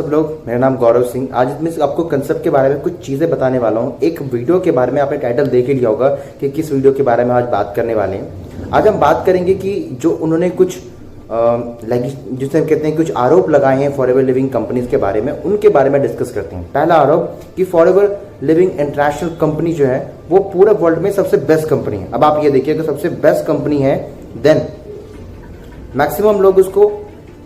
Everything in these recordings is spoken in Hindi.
सब लोग। मेरा नाम गौरव सिंह। आज मैं आपको कंसेप्ट के बारे में कुछ चीज़ें बताने वाला हूँ। एक वीडियो के बारे में आपने टाइटल देख ही लिया होगा कि किस वीडियो के बारे में आज बात करने वाले हैं। आज हम बात करेंगे कि जो उन्होंने कुछ जिसे कहते हैं कुछ आरोप लगाए हैं फॉरएवर लिविंग कंपनीज के बारे में, उनके बारे में डिस्कस करते हैं। पहला आरोप कि फॉरएवर लिविंग इंटरनेशनल कंपनी जो है वो पूरे वर्ल्ड में सबसे बेस्ट कंपनी है। अब आप ये देखिए कि सबसे बेस्ट कंपनी है, देन मैक्सिमम लोग उसको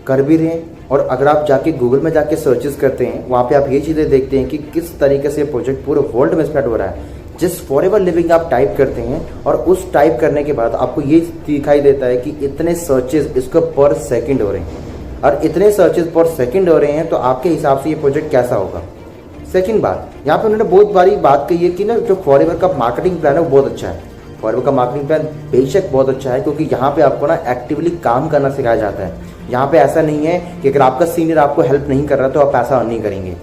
कर भी रहे हैं। और अगर आप जाके गूगल में जाके सर्चेस करते हैं, वहाँ पे आप ये चीज़ें देखते हैं कि किस तरीके से प्रोजेक्ट पूरे वर्ल्ड में स्प्रेड हो रहा है। जिस फॉरएवर लिविंग आप टाइप करते हैं और उस टाइप करने के बाद आपको ये दिखाई देता है कि इतने सर्चेस इसको पर सेकंड हो रहे हैं, और इतने सर्चेस पर सेकंड हो रहे हैं, तो आपके हिसाब से ये प्रोजेक्ट कैसा होगा। सेकंड बात, यहाँ पे उन्होंने बहुत बारी बात कही है कि ना जो फॉरएवर का मार्केटिंग प्लान है वो बहुत अच्छा है। फॉरएवर का मार्केटिंग प्लान बेशक बहुत अच्छा है, क्योंकि यहाँ पे आपको ना एक्टिवली काम करना सिखाया जाता है। यहाँ पे ऐसा नहीं है कि अगर आपका सीनियर आपको हेल्प नहीं कर रहा तो आप पैसा अर्न नहीं करेंगे।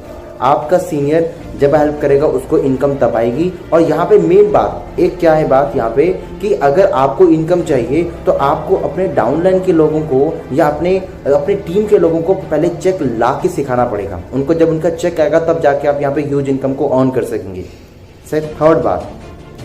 आपका सीनियर जब हेल्प करेगा उसको इनकम तब आएगी। और यहाँ पे मेन बात एक क्या है बात यहाँ पे कि अगर आपको इनकम चाहिए तो आपको अपने डाउनलाइन के लोगों को या अपने टीम के लोगों को पहले चेक ला के सिखाना पड़ेगा। उनको जब उनका चेक आएगा तब जाके आप यहाँ पे ह्यूज इनकम को अर्न कर सकेंगे। थर्ड बात,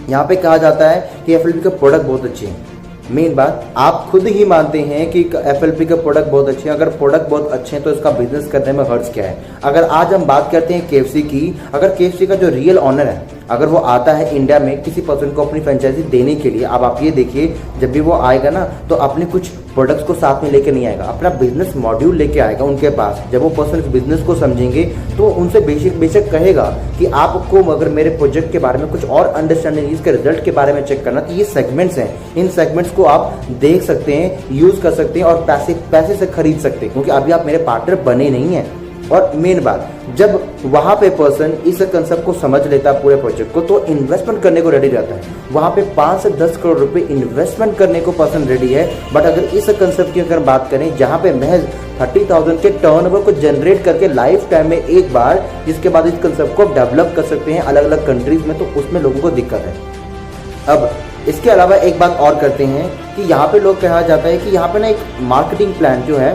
यहाँ पे कहा जाता है कि FLP का प्रोडक्ट बहुत अच्छे हैं। मेन बात, आप खुद ही मानते हैं कि FLP के प्रोडक्ट बहुत अच्छे हैं। अगर प्रोडक्ट बहुत अच्छे हैं तो इसका बिजनेस करने में हर्ज क्या है। अगर आज हम बात करते हैं KFC की, अगर KFC का जो रियल ऑनर है अगर वो आता है इंडिया में किसी पर्सन को अपनी फ्रेंचाइजी देने के लिए, अब आप ये देखिए जब भी वो आएगा ना तो अपने कुछ प्रोडक्ट्स को साथ में लेके नहीं आएगा, अपना बिजनेस मॉड्यूल लेके आएगा उनके पास। जब वो पर्सन इस बिजनेस को समझेंगे तो उनसे बेशक कहेगा कि आपको अगर मेरे प्रोजेक्ट के बारे में कुछ और अंडरस्टैंडिंग, इसके रिजल्ट के बारे में चेक करना, तो ये सेगमेंट्स हैं। इन सेगमेंट्स को आप देख सकते हैं, यूज कर सकते हैं और पैसे से खरीद सकते हैं, क्योंकि अभी आप मेरे पार्टनर बने नहीं हैं। और मेन बात, जब वहां पे पर्सन इस कंसेप्ट को समझ लेता है पूरे प्रोजेक्ट को, तो इन्वेस्टमेंट करने को रेडी रहता है। वहां पे 5 से 10 करोड़ रुपए इन्वेस्टमेंट करने को पर्सन रेडी है। बट अगर इस कंसेप्ट की अगर बात करें जहां पे महज 30,000 के टर्नओवर को जनरेट करके लाइफ टाइम में एक बार, जिसके बाद इस कंसेप्ट को डेवलप कर सकते हैं अलग अलग कंट्रीज में, तो उसमें लोगों को दिक्कत है। अब इसके अलावा एक बात और करते हैं कि यहाँ पे लोग कहा जाता है कि यहाँ पे ना एक मार्केटिंग प्लान जो है,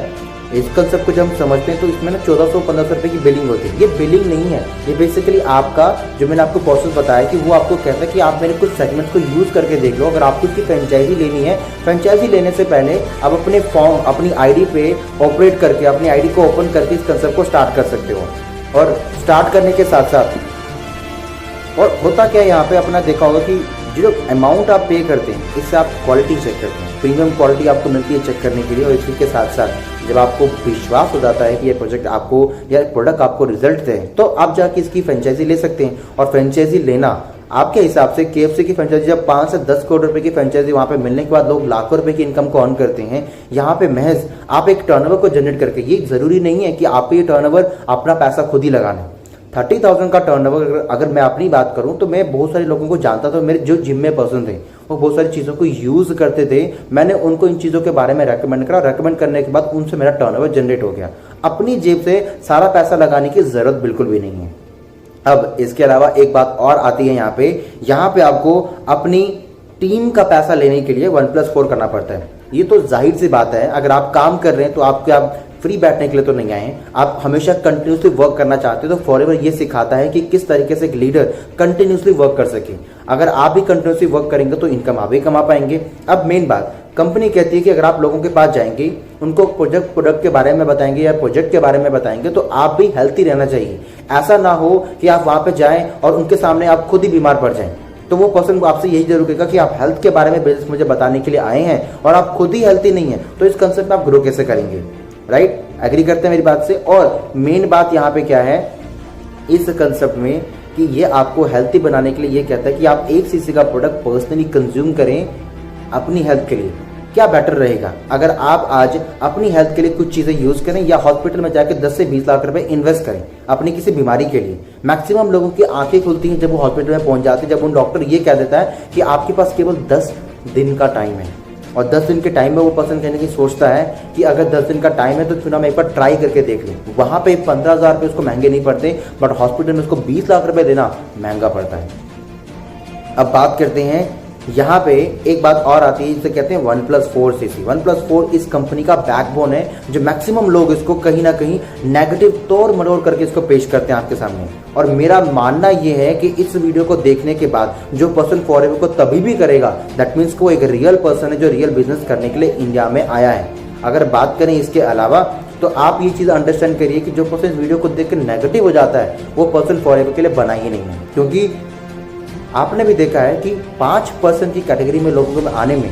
इस कंसेप्ट को जब हम समझते हैं तो इसमें ना 1400-1500 रुपये की बिलिंग होती है। ये बिलिंग नहीं है, ये बेसिकली आपका जो मैंने आपको प्रोसेस बताया कि वो आपको कहता है कि आप मेरे कुछ सेगमेंट्स को यूज़ करके देख लो। अगर आपको इसकी फ्रेंचाइजी लेनी है, फ्रेंचाइजी लेने से पहले आप अपने फॉर्म अपनी आईडी पे ऑपरेट करके अपनी आईडी को ओपन करके इस कंसेप्ट को स्टार्ट कर सकते हो। और स्टार्ट करने के साथ साथ और होता क्या है यहाँ पे अपना देखा होगा कि जो अमाउंट आप पे करते हैं इससे आप क्वालिटी चेक करते हैं, प्रीमियम क्वालिटी आपको मिलती है चेक करने के लिए। और इसी के साथ साथ जब आपको विश्वास हो जाता है कि ये प्रोजेक्ट आपको या प्रोडक्ट आपको रिजल्ट दे, तो आप जाके इसकी फ्रेंचाइजी ले सकते हैं। और फ्रेंचाइजी लेना आपके हिसाब से KFC की फ्रेंचाइजी जब 5 से 10 करोड़ रुपए की फ्रेंचाइजी वहाँ पे मिलने के बाद लोग लाखों रुपए की इनकम को अर्न करते हैं। यहाँ पे महज आप एक टर्नओवर को जनरेट करके, ये जरूरी नहीं है कि आप ये टर्नओवर अपना पैसा खुद ही लगाना है। 30,000 का टर्नओवर अगर मैं अपनी बात करूं तो मैं बहुत सारे लोगों को जानता था, मेरे जो जिम में पर्सन थे वो बहुत सारी चीज़ों को यूज़ करते थे। मैंने उनको इन चीज़ों के बारे में रेकमेंड करा, रेकमेंड करने के बाद उनसे मेरा टर्नओवर जनरेट हो गया। अपनी जेब से सारा पैसा लगाने की ज़रूरत बिल्कुल भी नहीं है। अब इसके अलावा एक बात और आती है यहाँ पे आपको अपनी टीम का पैसा लेने के लिए 1+4 करना पड़ता है। ये तो जाहिर सी बात है, अगर आप काम कर रहे हैं तो आप फ्री बैठने के लिए तो नहीं आए हैं, आप हमेशा कंटिन्यूसली वर्क करना चाहते हो। तो फॉरएवर ये सिखाता है कि किस तरीके से एक लीडर कंटिन्यूसली वर्क कर सके। अगर आप भी कंटिन्यूसली वर्क करेंगे तो इनकम आप भी कमा पाएंगे। अब मेन बात, कंपनी कहती है कि अगर आप लोगों के पास जाएंगे, उनको प्रोडक्ट के बारे में बताएंगे या प्रोजेक्ट के बारे में बताएंगे, तो आप भी हेल्थी रहना चाहिए। ऐसा ना हो कि आप वहां पर जाएं और उनके सामने आप खुद ही बीमार पड़ जाएं। तो वो पर्सन आपसे यही जरूर कहेगा कि आप हेल्थ के बारे में बिजनेस मुझे बताने के लिए आए हैं और आप खुद ही हेल्थी नहीं है, तो इस कंसेप्ट में आप ग्रो कैसे करेंगे। राइट, एग्री करते हैं मेरी बात से। और मेन बात यहाँ पे क्या है इस कंसेप्ट में कि ये आपको हेल्थी बनाने के लिए ये कहता है कि आप 1 cc का प्रोडक्ट पर्सनली कंज्यूम करें अपनी हेल्थ के लिए। क्या बेटर रहेगा अगर आप आज अपनी हेल्थ के लिए कुछ चीजें यूज करें या हॉस्पिटल में जाकर 10 से 20 लाख रुपए इन्वेस्ट करें अपनी किसी बीमारी के लिए। मैक्सिमम लोगों की आंखें खुलती हैं जब वो हॉस्पिटल में पहुंच जाते हैं, जब उन डॉक्टर ये कह देता है कि आपके पास केवल 10 दिन का टाइम है। और 10 दिन के टाइम में वो पर्सन कहने की सोचता है कि अगर 10 दिन का टाइम है तो क्यों ना मैं एक बार ट्राई करके देख लूँ। वहाँ पे 15,000 रुपये उसको महंगे नहीं पड़ते, बट हॉस्पिटल में उसको 20 लाख रुपए देना महंगा पड़ता है। अब बात करते हैं यहाँ पे एक बात और आती है जिसे कहते हैं OnePlus 4 CC। OnePlus 4 इस कंपनी का बैकबोन है, जो मैक्सिमम लोग इसको कहीं ना कहीं नेगेटिव तौर मरोड़ करके इसको पेश करते हैं आपके सामने। और मेरा मानना ये है कि इस वीडियो को देखने के बाद जो पर्सन फॉरएवर को तभी भी करेगा, दैट मीन्स को एक रियल पर्सन है जो रियल बिजनेस करने के लिए इंडिया में आया है। अगर बात करें इसके अलावा तो आप ये चीज़ अंडरस्टैंड करिए कि जो पर्सन इस वीडियो को देख कर नेगेटिव हो जाता है वो पर्सन फॉरएवर के लिए बना ही नहीं है। क्योंकि आपने भी देखा है कि 5% की कैटेगरी में लोगों को आने में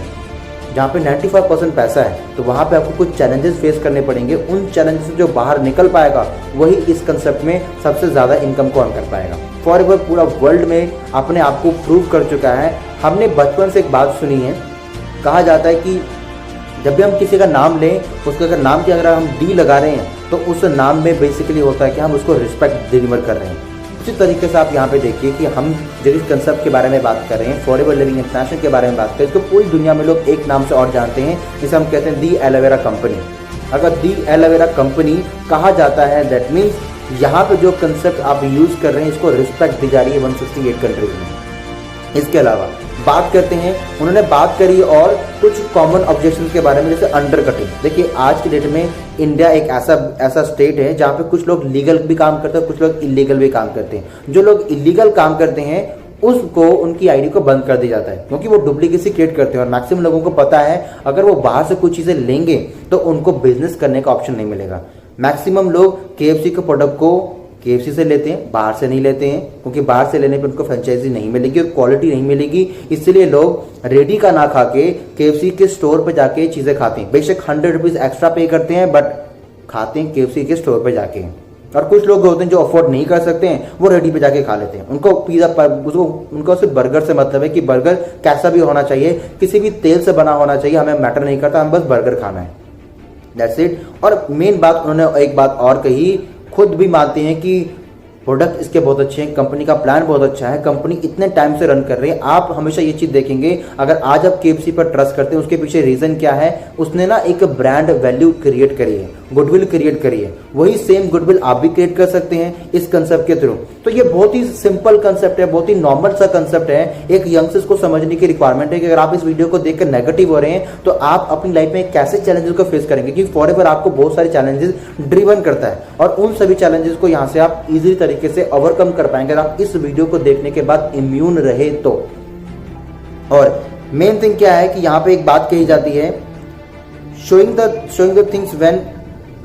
जहाँ पे 95% पैसा है, तो वहाँ पे आपको कुछ चैलेंजेस फेस करने पड़ेंगे। उन चैलेंजेस से जो बाहर निकल पाएगा वही इस कंसेप्ट में सबसे ज़्यादा इनकम को अर्न कर पाएगा। फॉरएवर पूरा वर्ल्ड में अपने आप को प्रूव कर चुका है। हमने बचपन से एक बात सुनी है, कहा जाता है कि जब भी हम किसी का नाम लें, उसके अगर नाम की अगर हम डी लगा रहे हैं तो उस नाम में बेसिकली होता है कि हम उसको रिस्पेक्ट डिलीवर कर रहे हैं। उसी तरीके से आप यहाँ पे देखिए कि हम जब इस कंसेप्ट के बारे में बात कर रहे हैं, फॉरएवर लिविंग इंटरनेशनल के बारे में बात करें, तो पूरी दुनिया में लोग एक नाम से और जानते हैं, जिसे हम कहते हैं दी एलोवेरा कंपनी। अगर दी एलोवेरा कंपनी कहा जाता है, दैट मीन्स यहाँ पे जो कंसेप्ट आप यूज़ कर रहे हैं इसको रिस्पेक्ट दी जा रही है 168 कंट्रीज में। इसके अलावा बात करते हैं, उन्होंने बात करी और कुछ कॉमन ऑब्जेक्शन के बारे में, जैसे अंडर कटिंग। देखिए आज की डेट में इंडिया एक ऐसा स्टेट है जहाँ पे कुछ लोग लीगल भी काम करते हैं, कुछ लोग इलीगल भी काम करते हैं। जो लोग इलीगल काम करते हैं उसको उनकी आईडी को बंद कर दिया जाता है, क्योंकि वो डुप्लीकेसी क्रिएट करते हैं। और मैक्सिमम लोगों को पता है अगर वो बाहर से कुछ चीज़ें लेंगे तो उनको बिजनेस करने का ऑप्शन नहीं मिलेगा। मैक्सिमम लोग KFC के प्रोडक्ट को KFC से लेते हैं, बाहर से नहीं लेते हैं, क्योंकि बाहर से लेने पे उनको फ्रेंचाइजी नहीं मिलेगी और क्वालिटी नहीं मिलेगी। इसलिए लोग रेडी का ना खा के KFC के स्टोर पे जाके चीज़ें खाते हैं। बेशक 100 रुपीज़ एक्स्ट्रा पे करते हैं, बट खाते हैं KFC के स्टोर पे जाके। और कुछ लोग होते हैं जो अफोर्ड नहीं कर सकते हैं, वो रेडी पे जाके खा लेते हैं। उनको उनको सिर्फ बर्गर से मतलब है कि बर्गर कैसा भी होना चाहिए, किसी भी तेल से बना होना चाहिए, हमें मैटर नहीं करता, हम बस बर्गर खाना है, दैट्स इट। और मेन बात उन्होंने एक बात और कही, खुद भी मानते हैं कि प्रोडक्ट इसके बहुत अच्छे हैं, कंपनी का प्लान बहुत अच्छा है, कंपनी इतने टाइम से रन कर रही है। आप हमेशा ये चीज़ देखेंगे, अगर आज आप KFC पर ट्रस्ट करते हैं उसके पीछे रीज़न क्या है, उसने ना एक ब्रांड वैल्यू क्रिएट करी है, गुडविल क्रिएट करी है। वही सेम गुडविल आप भी क्रिएट कर सकते हैं इस कंसेप्ट के थ्रू। तो ये बहुत ही सिंपल कंसेप्ट है, बहुत ही नॉर्मल सा कंसेप्ट है। एक यंगस्टर्स को समझने की रिक्वायरमेंट है कि अगर आप इस वीडियो को देखकर नेगेटिव हो रहे हैं तो आप अपनी लाइफ में कैसे चैलेंजेस को फेस करेंगे, क्योंकि फॉरएवर आपको बहुत सारे चैलेंजेस ड्रिवन करता है और उन सभी चैलेंजेस को यहाँ से आप इजीली तरीके से ओवरकम कर पाएंगे अगर आप इस वीडियो को देखने के बाद इम्यून रहे तो। और मेन थिंग क्या है कि यहाँ पे एक बात कही जाती है, showing the things when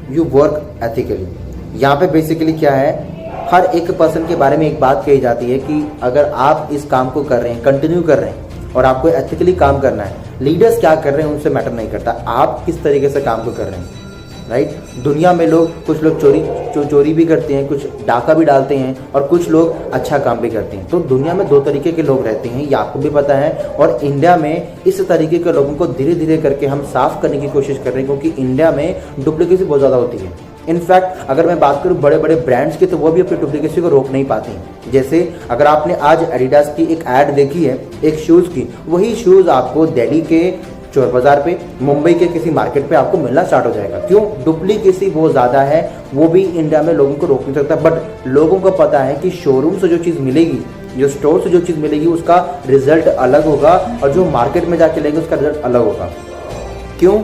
you work ethically. यहाँ पे बेसिकली क्या है, हर एक पर्सन के बारे में एक बात कही जाती है कि अगर आप इस काम को कर रहे हैं, कंटिन्यू कर रहे हैं और आपको एथिकली काम करना है, लीडर्स क्या कर रहे हैं उनसे मैटर नहीं करता, आप किस तरीके से काम को कर रहे हैं, राइट। दुनिया में लोग, कुछ लोग चोरी भी करते हैं, कुछ डाका भी डालते हैं और कुछ लोग अच्छा काम भी करते हैं। तो दुनिया में 2 तरीके के लोग रहते हैं, ये आपको भी पता है। और इंडिया में इस तरीके के लोगों को धीरे धीरे करके हम साफ करने की कोशिश कर रहे हैं, क्योंकि इंडिया में डुप्लीकेसी बहुत ज़्यादा होती है। इनफैक्ट अगर मैं बात करूं बड़े बड़े ब्रांड्स की, तो वो भी अपनी डुप्लीकेसी को रोक नहीं पाते हैं। जैसे अगर आपने आज एडिडास की एक ऐड देखी है एक शूज़ की, वही शूज़ आपको दिल्ली के चोर बाजार पे, मुंबई के किसी मार्केट पे आपको मिलना स्टार्ट हो जाएगा। क्यों? डुप्लीकेसी बहुत ज़्यादा है, वो भी इंडिया में लोगों को रोक नहीं सकता। बट लोगों को पता है कि शोरूम से जो चीज़ मिलेगी, जो स्टोर से जो चीज़ मिलेगी, उसका रिजल्ट अलग होगा और जो मार्केट में जाके लेंगे उसका रिजल्ट अलग होगा। क्यों?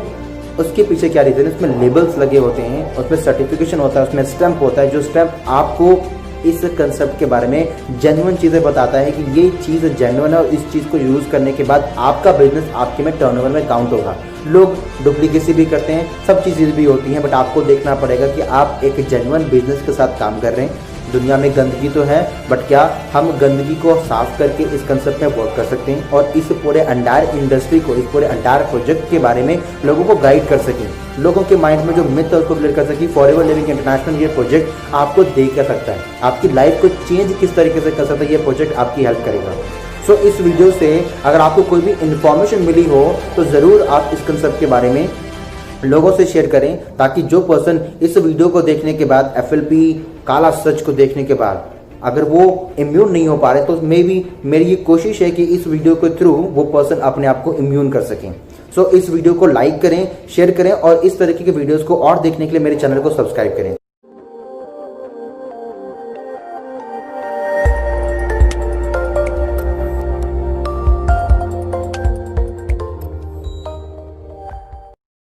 उसके पीछे क्या रीज़न है? उसमें लेबल्स लगे होते हैं, उसमें सर्टिफिकेशन होता है, उसमें स्टैंप होता है, जो स्टैंप आपको इस कंसेप्ट के बारे में जेन्युइन चीज़ें बताता है कि ये चीज़ जेन्युइन है और इस चीज़ को यूज़ करने के बाद आपका बिजनेस आपके में टर्नओवर में काउंट होगा। लोग डुप्लीकेसी भी करते हैं, सब चीज़ें भी होती हैं, बट आपको देखना पड़ेगा कि आप एक जेन्युइन बिजनेस के साथ काम कर रहे हैं। दुनिया में गंदगी तो है, बट क्या हम गंदगी को साफ करके इस कंसेप्ट में वर्क कर सकते हैं और इस पूरे एंटायर इंडस्ट्री को, इस पूरे एंटायर प्रोजेक्ट के बारे में लोगों को गाइड कर सकें, लोगों के माइंड में जो मिथ है उसको क्लियर कर सकें। फॉरएवर लिविंग इंटरनेशनल ये प्रोजेक्ट आपको दे कर सकता है, आपकी लाइफ को चेंज किस तरीके से कर सकता है, ये प्रोजेक्ट आपकी हेल्प करेगा। सो इस वीडियो से अगर आपको कोई भी इंफॉर्मेशन मिली हो तो ज़रूर आप इस कंसेप्ट के बारे में लोगों से शेयर करें, ताकि जो पर्सन इस वीडियो को देखने के बाद, FLP काला सच को देखने के बाद अगर वो इम्यून नहीं हो पा रहे, तो मेरी ये कोशिश है कि इस वीडियो के थ्रू वो पर्सन अपने आप को इम्यून कर सकें। सो इस वीडियो को लाइक करें, शेयर करें और इस तरीके के वीडियोस को और देखने के लिए मेरे चैनल को सब्सक्राइब करें।